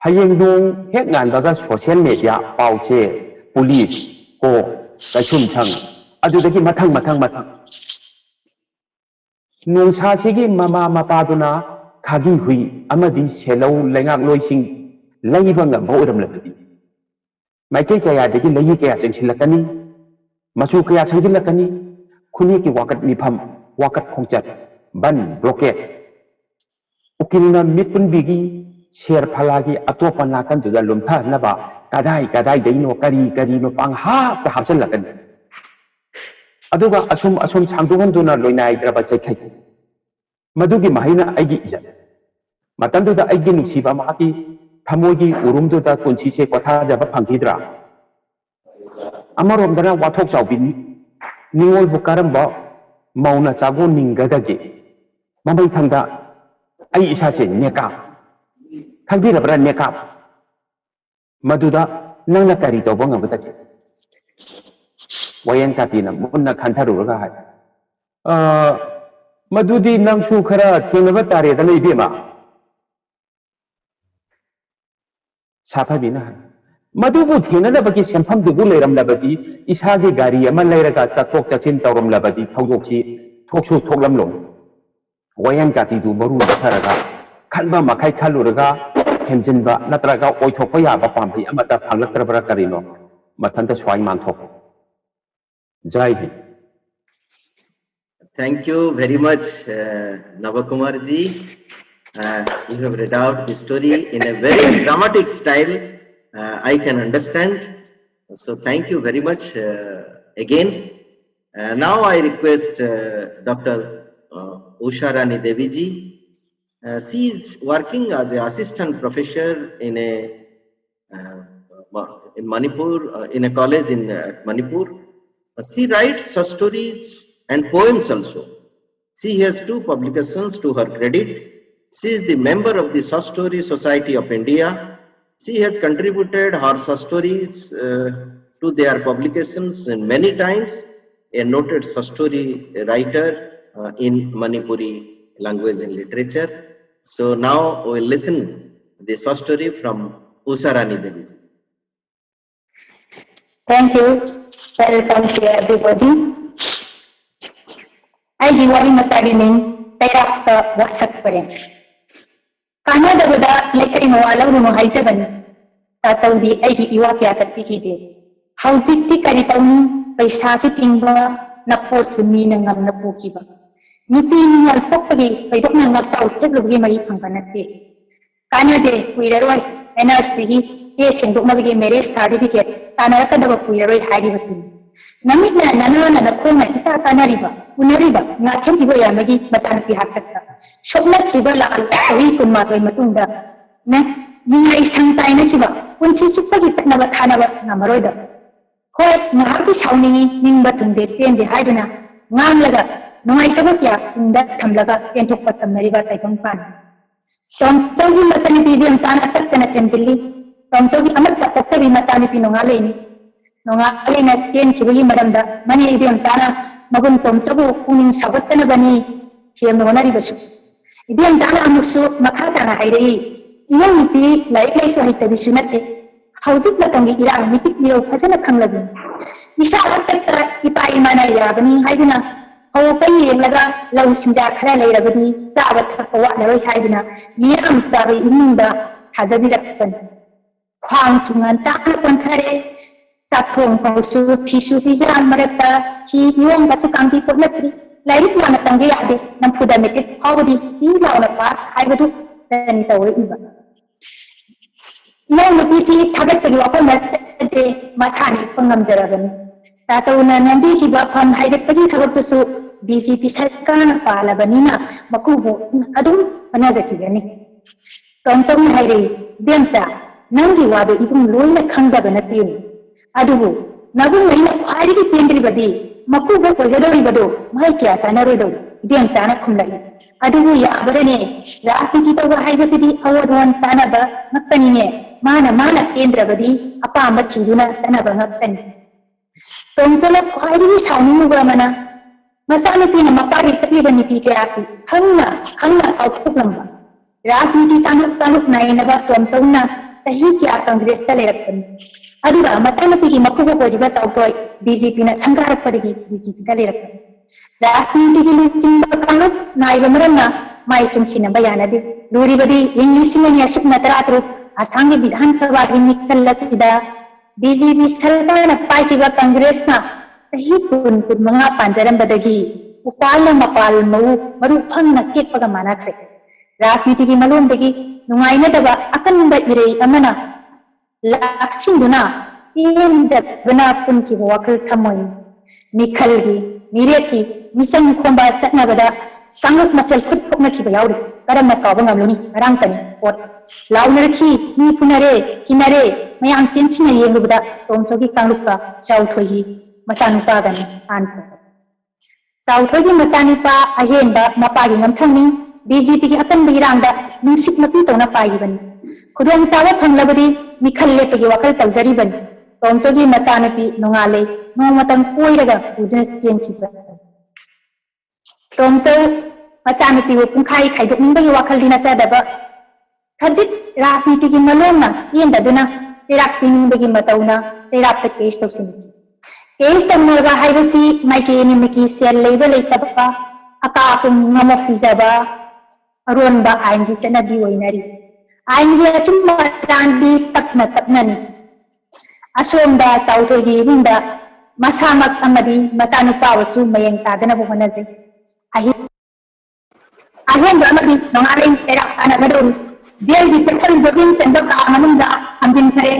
hayeng dong hek ngan baga social media pauche police ko kachum thang adudagi mathang nong sa sigi mama mapaduna khagi hui amadi selau lengak loising laiba ngam boram labadi maike kaya dagi layi kaya chengsilakani machu kaya chengsilakani khuni ki wakat mifam wakat khongchat ban blockade ukilna mitpun bigi share phalagi atopa nakan duda lumtha naba kadai deino kari no pang ha ta hapsan lakan aduga asum changdugan duna loinai draba chaikhai madugi mahina aigi ijat matanduda aigi nuksiba mahaki thamogi urumduda kunsi se kotha jaba phangkidra amaromdana wathok chawbin ningol bukaramba mauna chago ningadage mamai thangda ai isa se neka khangdirabra neka maduda nangna kari tawba ngabadake wayan tatina munna khantharuraga hai madudi nangsu khara thenaba tare da nei bema safabina madubu thenana bagi sempham dubu leiram labadi isagi gari ama leiraga chatok chachin tawram labadi thogokchi thoksu thoklam lo wayan kati du maru tharaga khanba makai khaluraga hemjinba natraga oithokpa yaba pampi amata phanglaktrabra karino mathanta swai manthok jai hind. Thank you very much, Navakumar ji. You have read out the story in a very dramatic style. I can understand. So thank you very much again. Now I request Dr. Usha Rani Devi ji. She is working as an assistant professor in Manipur, in a college in Manipur. She writes short stories and poems also. She has 2 publications to her credit. She is the member of the Short Story Society of India. She has contributed her short stories to their publications many times, a noted short story writer in Manipuri language and literature. So now we will listen the short story from Usha Rani Devi. Thank you. Welcome to everybody. I am Wari Masaginin, Tayrakta Wasak Pare. Kana Dabada, Lekari Moala Runo Haijaban, Saudi, Aiki Iwakia Piki. How did the Karitani, Paisasi Timba, Napo Sumina Napukiba? Nipping Alpopagi, I don't know what's out of Gimari Panganate. Canada, Kuidaroi, NRC, Jason Dumagi Mary certificate, Tanaka Kuidaroi Hadivasim. Namina Nana Nakoma Ita Tanariba, Unariba, Nakan Hiboya Magi, Matanapi Hakata. Shopna Kibala, Rikuma Matunda. Nina is some time Kiba, when she took Navatana Namaroida. Quite Nahati Shawnini, Nimbatum, the Pen the Hiduna, Namlaga, no Itabakia, in that Tamlaga, and took Patamariba Taipan. Some Sogi Masani Bibian Sana Tatan Attemptedly, some Sogi Amata Potabi Masani Pinongalini. Nonga alina chen chibugi maranda mani ibiam chana magum tom sabu kuning sabatana bani ꯊꯦꯝꯅ ꯍꯣꯠꯅꯔꯤꯕꯁꯨ ꯏꯕꯦꯝꯆꯥꯅ ꯑꯃꯨꯛꯁꯨ ꯃꯈꯥ ꯇꯥꯅ ꯍꯥꯏꯔꯛꯏ ꯏꯃꯧ ꯅꯨꯄꯤ ꯂꯥꯏꯔꯤꯛ ꯂꯥꯏꯁꯨ ꯍꯩꯇꯕꯤꯁꯨ ꯅꯠꯇꯦ ꯍꯧꯖꯤꯛ ꯃꯇꯝꯒꯤ ꯏꯔꯥꯡ ꯃꯤꯇꯤꯛ ꯃꯤꯔꯧ ꯐꯖꯅ ꯈꯪꯂꯕꯅꯤ ꯏꯁꯥ ꯈꯛꯇ ꯏꯄꯥ ꯏꯃꯥꯅ ꯌꯥꯕꯅꯤ ꯍꯥꯏꯗꯨꯅ ꯍꯧꯔꯛꯄ ꯌꯦꯡꯂꯒ ꯂꯧ ꯁꯤꯡꯖꯥ ꯈꯔ ꯂꯩꯔꯕꯗꯤ ꯆꯥꯕ ꯊꯛꯄ ꯋꯥꯠꯂꯔꯣꯏ ꯍꯥꯏꯗꯨꯅ ꯃꯤꯌꯥꯝ ꯆꯥꯕ ꯏꯃꯨꯡꯗ ꯊꯥꯖꯕꯤꯔꯛꯄꯅꯤ ꯈ꯭ꯋꯥꯡꯁꯨ ꯉꯟꯇꯥꯅ ꯄꯣꯟꯊꯔꯦ ꯆꯥꯛꯊꯣꯡ ꯐꯥꯎꯁꯨ ꯐꯤꯁꯨ ꯐꯤꯖꯥꯝ ꯃꯔꯛꯇ ꯐꯤ ꯏꯌꯣꯡꯕꯁꯨ ꯀꯥꯡꯕꯤ ꯄꯣꯠꯂꯛꯇ꯭ꯔꯤ ꯂꯥꯏꯔꯤꯛ ꯌꯥꯝꯅ ꯇꯝꯒꯦ ꯌꯥꯗꯦ ꯅꯝꯐꯨꯗ ꯃꯦꯇ꯭ꯔꯤꯛ ꯐꯥꯎꯕꯗꯤ ꯆꯤ ꯂꯥꯎꯅ ꯄꯥꯁ ꯍꯥꯏꯕꯗꯨ ꯇꯅꯤ ꯇꯧꯔꯛꯏꯕ ꯏꯃꯧ ꯅꯨꯄꯤꯁꯤ ꯊꯥꯒꯠꯄꯒꯤ ꯋꯥꯐꯝ ꯅꯠꯇꯦ ꯃꯁꯥꯅ ꯏꯛꯄ ꯉꯝꯖꯔꯕꯅꯤ ꯇꯥꯆꯧꯅ ꯅꯝꯕꯤꯈꯤꯕ ꯐꯝ ꯍꯥꯏꯒꯠꯄꯒꯤ ꯊꯕꯛꯇꯨꯁꯨ ꯕꯤꯖꯦꯄꯤ ꯁꯔꯀꯥꯔꯅ ꯄꯥꯜꯂꯕꯅꯤꯅ ꯃꯀꯨꯕꯨ ꯑꯗꯨꯝ ꯍꯣꯠꯅꯖꯈꯤꯒꯅꯤ ꯇꯣꯝꯆꯧꯅ ꯍꯥꯏꯔꯛꯏ ꯏꯕꯦꯝꯆꯥ ꯅꯪꯒꯤ ꯋꯥꯗꯨ ꯏꯕꯨꯡ ꯂꯣꯏꯅ ꯈꯪꯗꯕ ꯅꯠꯇꯦꯅꯤ ꯑꯗꯨꯕꯨ ꯅꯕꯨꯡ ꯑꯩꯅ ꯈ꯭ꯋꯥꯏꯗꯒꯤ ꯄꯦꯟꯗ꯭ꯔꯤꯕꯗꯤ ꯃꯀꯨꯕ ꯑꯣꯏꯒꯗꯧꯔꯤꯕꯗꯣ ꯃꯍꯩ ꯀꯌꯥ ꯆꯥꯅꯔꯣꯏꯗꯧꯔꯤ ꯏꯕꯦꯝꯆꯥꯅ ꯈꯨꯝꯂꯛꯏ ꯑꯗꯨꯕꯨ ꯌꯥꯕꯔꯅꯦ ꯔꯥꯖꯅꯤꯇꯤ ꯇꯧꯕ ꯍꯥꯏꯕꯁꯤꯗꯤ ꯑꯋꯣꯟ ꯆꯥꯅꯕ ꯉꯛꯇꯅꯤꯅꯦ ꯃꯥꯅ ꯄꯦꯟꯗ꯭ꯔꯕꯗꯤ ꯑꯄꯥꯝꯕ ꯊꯤꯗꯨꯅ ꯆꯠꯅꯕ ꯉꯛꯇꯅꯤ ꯇꯣꯝꯆꯧꯅ ꯈ꯭ꯋꯥꯏꯗꯒꯤ ꯁꯥꯎꯅꯤꯡꯉꯤꯕ ꯑꯃꯅ ꯃꯆꯥꯅꯨꯄꯤꯅ ꯃꯄꯥꯒꯤ ꯆꯠꯂꯤꯕ ꯅꯤꯇꯤ ꯀꯌꯥꯁꯤ ꯈꯪꯅ ꯀꯥꯎꯊꯣꯛꯂꯝꯕ ꯔꯥꯖꯅꯤꯇꯤ ꯀꯥꯡꯂꯨꯞ ꯅꯥꯏꯅꯕ ꯇꯣꯝꯆꯧꯅ ꯆꯍꯤ ꯀꯌꯥ ꯀꯪꯒ꯭ꯔꯦꯁꯇ ꯂꯩꯔꯛꯄꯅꯤ ꯑꯗꯨꯒ ꯃꯆꯥꯅꯨꯄꯤꯒꯤ ꯃꯀꯨꯕ ꯑꯣꯏꯔꯤꯕ ꯆꯥꯎꯊꯣꯏ ꯕꯤꯖꯦꯄꯤꯅ ꯁꯪꯒꯥꯔꯛꯄꯗꯒꯤ ꯕꯤꯖꯦꯄꯤꯗ ꯂꯩꯔꯛꯄꯅꯤ ꯔꯥꯖꯅꯤꯇꯤꯒꯤ ꯂꯨꯆꯤꯡꯕ ꯀꯥꯡꯂꯨꯞ ꯅꯥꯏꯕ ꯃꯔꯝꯅ ꯃꯥꯏ ꯆꯨꯡꯁꯤꯟꯅꯕ ꯌꯥꯅꯗꯦ ꯂꯨꯔꯤꯕꯗꯤ ꯏꯪ 2023 ꯑꯁꯥꯝꯒꯤ ꯕꯤꯙꯥꯟ ꯁꯚꯥꯒꯤ ꯃꯤꯈꯜ ꯑꯁꯤꯗ BJP सरकारना पाइखिबा कांग्रेसना चही कुन मंगा पांजरंबदगी उपालना मपाल मरु फंगना केटपगा मानाखरे राजनीति की मलोंदगी नुंगाइनदबा अकनबा इरei अमना लाक्सिंदुना पेंदबना पुनकी वाखल थमोई मिखलगी मिरेकी मिसंग खोंबा चटनाबदा कांगुक मसल खुद थोकनखिबा याउरी करमना काबा ngamluni rangtani pot launarki ni punare kinare mayam chinchina yengubda tongchogi kangluka chauthogi machanupa gani anpo chauthogi machanupa ahenba mapagi ngamthangni BJP ki akanbi rangda nungsik napi tona paigibani khudong sawa phanglabadi mikhal lepagi wakal tawjaribani tongchogi machanupi nongale nomatang koiraga udna chenkiba tongchau machanupi pungkhai khaidokningbagi wakal dina chadaba खजित राजनीति की मलोना येंददुना चिराग पिनिंबगी मतौना चिराग तक case तौसिनी case तमनरगा हाइबसी माइके निमकी cell लेबा लेतबा अकापुम ngama फिजबा अरोनबा आइनगी चनबी ओइनरी आइनगी अचुम रांदी तपननी असोमदा चाउथोगी रुंदा मसामक अमदी मचानुपावसु Mayank तादनबो होनजे अहेंबा अमदी नोंगारें चिराग अनगदोरी jail की चक्कर jogging चंदो का मनुंगा हमजिन करे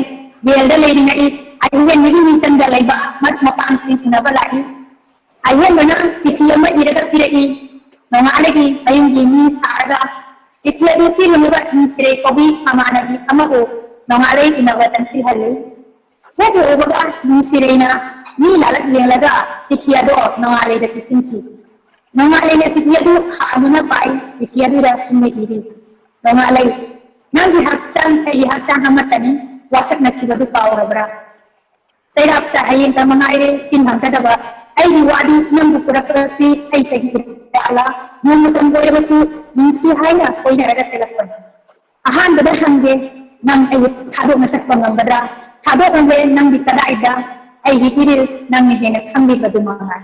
jail the lady नई अहें निगी मिशन द लेबा मत मपान सिंह नबलाई अहें बना चिठिया में इरगा पिरई नोंगाले की अयुंगी मी सारगा चिठिया दु पि नुबा इंसरे कवि अमानगी अमगो नोंगाले इनवतन सि हले हे दो बगा इंसरेना मी लालक येलगा चिठिया दो नोंगाले द किसिंकी नोंगाले ने चिठिया दु हानुना पाई चिठिया दु रा सुमे इरी नोंगाले नंगी हक्चन कई हक्चन हमतनी वासक नखिबदु पावरबरा तैरापता हयें तमंगाइरे चिन्हंतदबा अई वादी नंगु पुरकसी अई तगी ताला नंगुतन गोयबसु इंसी हाइना कोइनरगा चलपन अहानबदा हंगे नंग अई थादोक नसक पंगंबदरा थादोक हंगे नंगी कदाइदा अई इरिल नंगी हेना खंगिबदु मंगा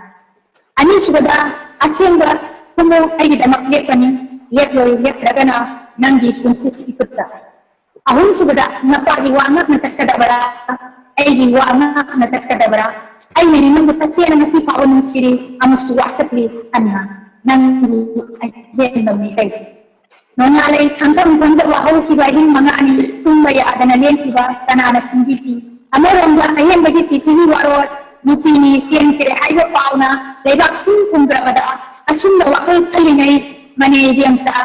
अनिसबदा असेंगा कुमो अई दमक लेपनी लेपलोय लेप्रगना नंगी पुंसिस इकुत्ता अहुन सुबदा नपागी वांगक नतक्कदबरा अईगी वांगक नतक्कदबरा अई मेरी नंगु तसेना नसी फाओ नुंसिरी अमुसु वासकली अन्ना नंगी अई नमी है नोनाले खंगम खंगम वाहु की बाही मंगानी तुम यादना लेंकिबा तनाना कुंगीती अमरोंगा अयन बगी चिठिनी वारो नुपीनी सेन करे हाइबो पाउना लेबाक सिं कुंग्रबदा असुंदा वाकल खलिनै मने बियमसा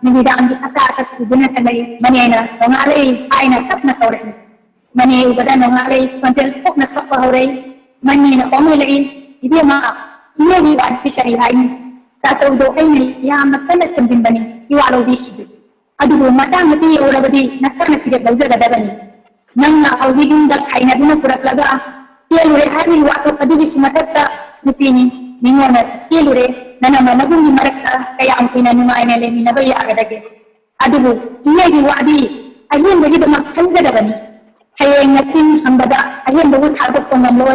निविदांगी असातक कुबुना तंगई मनेना नोंगाले आइना तपना तौरे मने उबदा नोंगाले पंचल पोकना तप हौरे मनेना ओमेलई इबेमा इनेगी वादी करी हाइन तासौदो ऐने यामना तन समजिनबनी इवालो बिखिदु अदुबो मतांग मसी ओरबदी नसरना पिरे लौजगदबनी नंगा औजिगुंदा खाइनादुना पुरकलगा सेलुरे हाइबी वातो अदुगी सिमतत्ता नुपीनी निंगोना सेलुरे nana manabungi marakta kaya ang pinanungayan nila minabaya agad-agad. Adubo, hindi wadi ayun bagi damak kandadabani. Hayang natin hambada ayun bago tabak ko ngamloy.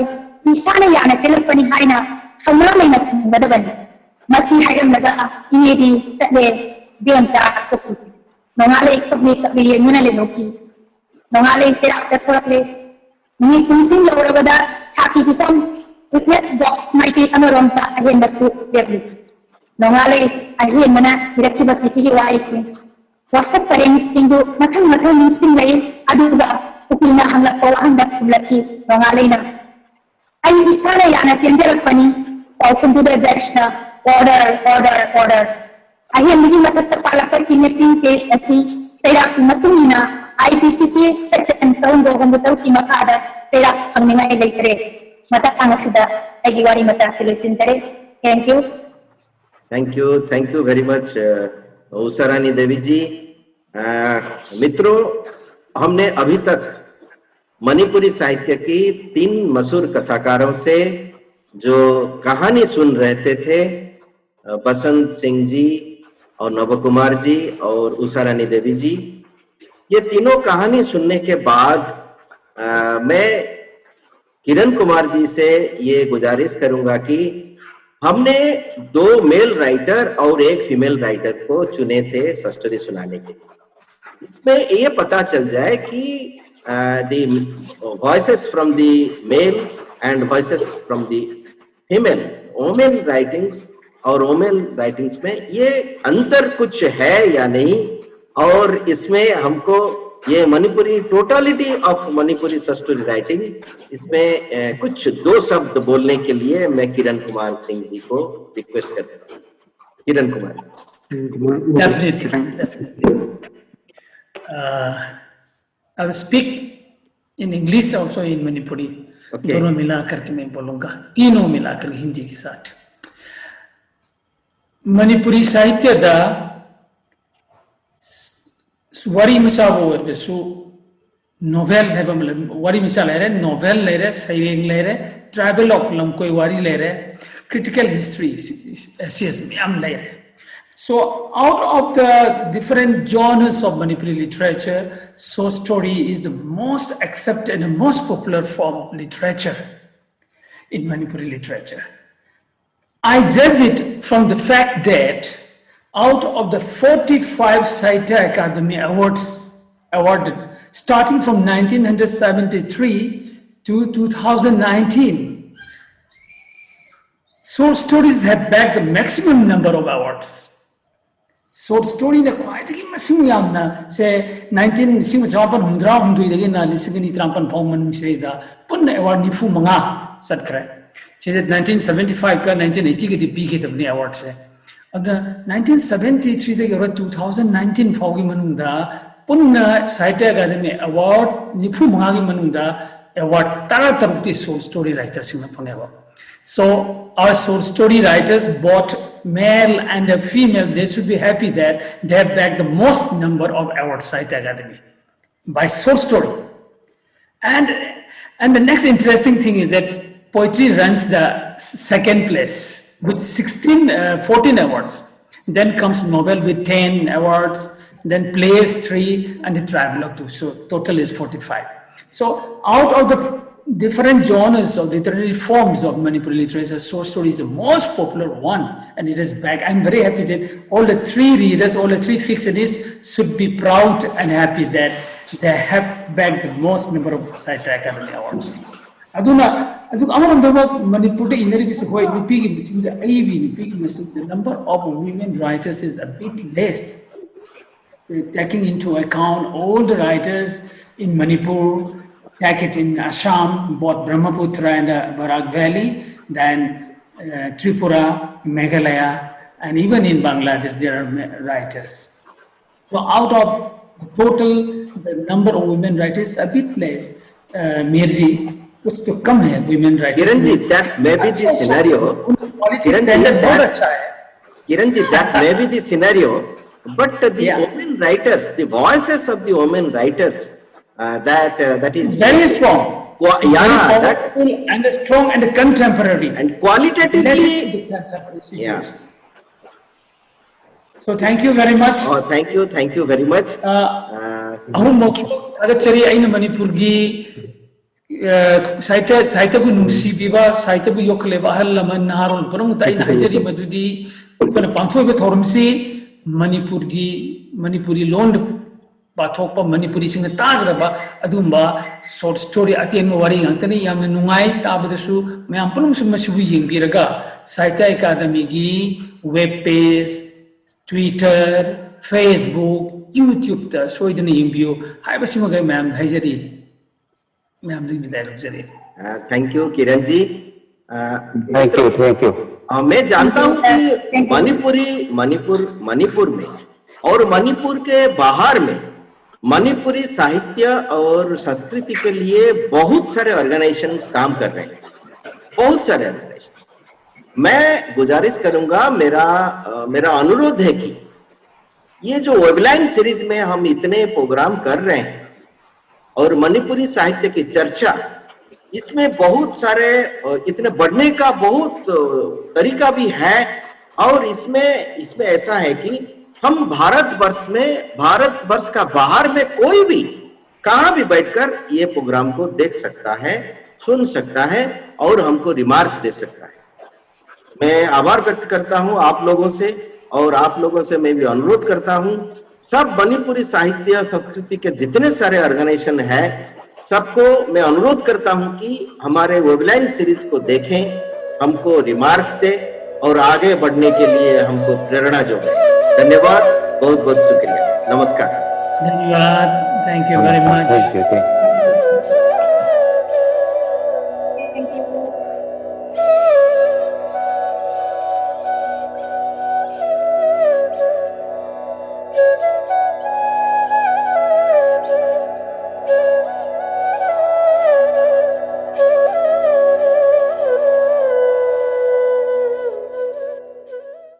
Sana yana telefoni hayna kamamay na badabani. Masih hayang naga iyedi takle biyan sa koki. Nongalay kabni muna lenoki. Nongalay tirak tatwarakle. Ni kunsin lawrabada saki pitam witness box maiki amaronta ayun basu yabli. Nongalay ayun mana direkti basiti waisi. WhatsApp pareng stingo matang sting lain aduga ukilna hanglak ko handak kumlaki nongalay na. Ay sana yana tiyandarak pani o kumpuda judge na order. Ayun hindi matatapalakay kinipin case asi tirak matungina IPCC section tahun 2000 kimakada tirak ang ningay leitre matatang sida ay giwari mata solution tare. Thank you very much Usharani देवी जी। मित्रों, हमने अभी तक मणिपुरी साहित्य की 3 मशहूर कथाकारों से जो कहानी सुन रहे थे, बसंत सिंह जी और नव कुमार जी और उषारानी देवी जी, ये तीनों कहानी सुनने के बाद मैं किरण कुमार जी से ये गुजारिश करूंगा कि हमने 2 मेल राइटर और 1 फीमेल राइटर को चुने थे स्टोरी सुनाने के लिए। इसमें ये पता चल जाए कि the voices from the male and voices from the female women writings और women writings में ये अंतर कुछ है या नहीं, और इसमें हमको ये Manipuri totality of Manipuri story writing, इसमें कुछ 2 शब्द बोलने के लिए मैं किरण कुमार सिंह जी को रिक्वेस्ट करता हूँ। Kiran Kumar ji. Definitely. I will speak in English also in Manipuri. Okay. दोनों मिला करके मैं बोलूंगा, तीनों मिलाकर हिंदी के साथ। मणिपुरी साहित्य दा वरी मिसाल वो सु नोवेल है, मतलब वरी मिसाल ले रहे, नोवेल ले रहे, सैरिंग ले रहे, ट्रैवल ऑफ लमकोई वारी ले रहे, क्रिटिकल हिस्ट्री एसियस मैम ले रहे। So out of the different genres of Manipuri literature, short story is the most accepted and most popular form of literature in Manipuri literature. I judge it from the fact that out of the 45 Sahitya Academy Awards awarded starting from 1973 to 2019, short stories have bagged the maximum number of awards. Short story na khwaidagi masing yamna se 19 dagi na lisagani trampan phawman musrida punna award ni fu manga satkre se 1975 ka 1980 ki bi ki tabni award se aga 1973 dagi 2019 phawgi manungda punna Sahitya Academy Award ni fu manga gi manungda award tara tarukti short story writer singna phoneba. So our short story writers, both male and female, they should be happy that they have bagged the most number of awards Sahitya Academy by short story. And the next interesting thing is that poetry runs the second place with 14 awards. Then comes novel with 10 awards, then plays 3, and the travelogue 2. So total is 45. So out of the different genres of literary forms of Manipuri literature, short story is the most popular one, and it is back. I'm very happy that all the 3 readers, all the 3 fictionists should be proud and happy that they have bagged the most number of Sahitya Academy Awards. Aduna amaramdama Manipur inari bis hoy nipigi the number of women writers is a bit less, taking into account all the writers in Manipur. Take it in Assam, both Brahmaputra and Barak Valley, then Tripura, Meghalaya, and even in Bangladesh there are writers. So out of the total the number of women writers, a bit less. Mirji, what's to come here, women writers? Kiran ji, that may be the scenario. Kiran ji, that may be the scenario, but the women writers, the voices of the women writers, that is very strong. Yeah, and strong and contemporary. And qualitatively, So thank you very much. thank you very much. ahum mo agar chari aina manipur gi saita bu nungsi biba saita bu yokle ba hal laman naharun param ta aina hajari madudi kana pantho be thormsi manipuri lond pathokpa manipuri sing tagdaba adumba short story atien wari ngantani yamna nungai tabadasu mayam pulum sum masibu yingbiraga saita academy gi web page Twitter, Facebook, YouTube ta soidana yimbiyo haibasimaga ma'am haijari ma'am di bidai rubjari. Thank you Kiran ji. Thank you मैं जानता हूं कि मणिपुर में और मणिपुर के बाहर में मणिपुरी साहित्य और संस्कृति के लिए बहुत सारे ऑर्गेनाइजेशंस काम कर रहे हैं, बहुत सारे ऑर्गेनाइजेशन. मैं गुजारिश करूंगा, मेरा अनुरोध है कि ये जो वेबलाइन सीरीज में हम इतने प्रोग्राम कर रहे हैं और मणिपुरी साहित्य की चर्चा, इसमें बहुत सारे इतने बढ़ने का बहुत तरीका भी है. और इसमें ऐसा है कि हम भारतवर्ष का बाहर में कोई भी कहां भी बैठकर ये प्रोग्राम को देख सकता है, सुन सकता है और हमको रिमार्क्स दे सकता है. मैं आभार व्यक्त करता हूं आप लोगों से, और आप लोगों से मैं भी अनुरोध करता हूं, सब मणिपुरी साहित्य संस्कृति के जितने सारे ऑर्गेनाइजेशन है, सबको मैं अनुरोध करता हूं कि हमारे वेबलाइन सीरीज को देखें, हमको रिमार्क्स दे और आगे बढ़ने के लिए हमको प्रेरणा जोड़े. धन्यवाद, बहुत बहुत शुक्रिया, नमस्कार. धन्यवाद, thank you very much. Thank you